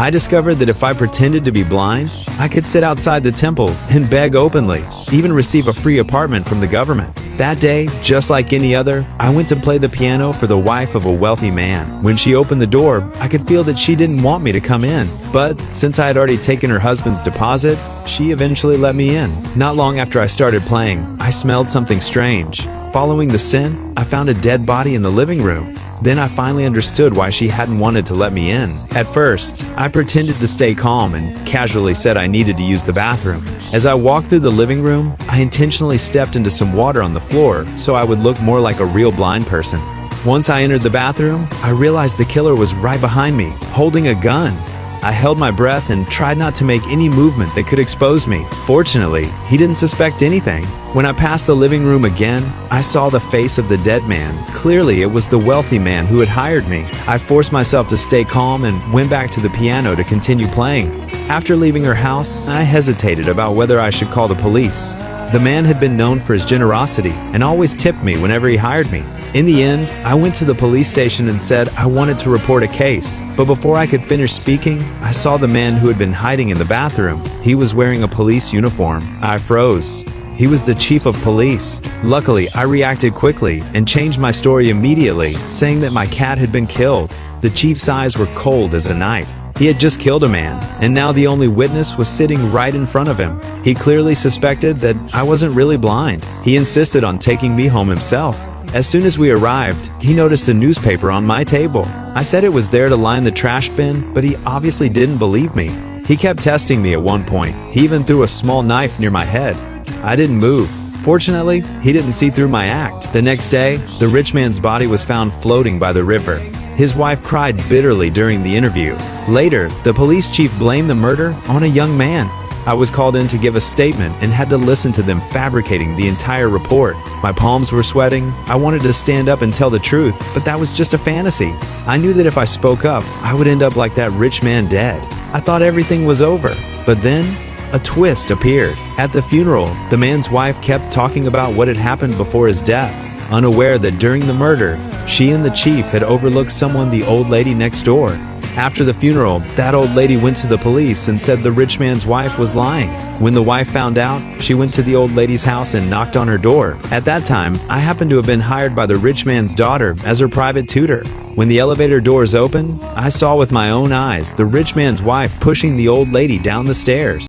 I discovered that if I pretended to be blind, I could sit outside the temple and beg openly, even receive a free apartment from the government. That day, just like any other, I went to play the piano for the wife of a wealthy man. When she opened the door, I could feel that she didn't want me to come in. But since I had already taken her husband's deposit, she eventually let me in. Not long after I started playing, I smelled something strange. Following the scent, I found a dead body in the living room. Then I finally understood why she hadn't wanted to let me in. At first, I pretended to stay calm and casually said I needed to use the bathroom. As I walked through the living room, I intentionally stepped into some water on the floor so I would look more like a real blind person. Once I entered the bathroom, I realized the killer was right behind me, holding a gun. I held my breath and tried not to make any movement that could expose me. Fortunately, he didn't suspect anything. When I passed the living room again, I saw the face of the dead man. Clearly, it was the wealthy man who had hired me. I forced myself to stay calm and went back to the piano to continue playing. After leaving her house, I hesitated about whether I should call the police. The man had been known for his generosity and always tipped me whenever he hired me. In the end, I went to the police station and said I wanted to report a case. But before I could finish speaking, I saw the man who had been hiding in the bathroom. He was wearing a police uniform. I froze. He was the chief of police. Luckily, I reacted quickly and changed my story immediately, saying that my cat had been killed. The chief's eyes were cold as a knife. He had just killed a man, and now the only witness was sitting right in front of him. He clearly suspected that I wasn't really blind. He insisted on taking me home himself. As soon as we arrived, he noticed a newspaper on my table. I said it was there to line the trash bin, but he obviously didn't believe me. He kept testing me at one point. He even threw a small knife near my head. I didn't move. Fortunately, he didn't see through my act. The next day, the rich man's body was found floating by the river. His wife cried bitterly during the interview. Later, the police chief blamed the murder on a young man. I was called in to give a statement and had to listen to them fabricating the entire report. My palms were sweating. I wanted to stand up and tell the truth, but that was just a fantasy. I knew that if I spoke up, I would end up like that rich man dead. I thought everything was over, but then a twist appeared. At the funeral, the man's wife kept talking about what had happened before his death, unaware that during the murder, she and the chief had overlooked someone, the old lady next door. After the funeral, that old lady went to the police and said the rich man's wife was lying. When the wife found out, she went to the old lady's house and knocked on her door. At that time, I happened to have been hired by the rich man's daughter as her private tutor. When the elevator doors opened, I saw with my own eyes the rich man's wife pushing the old lady down the stairs.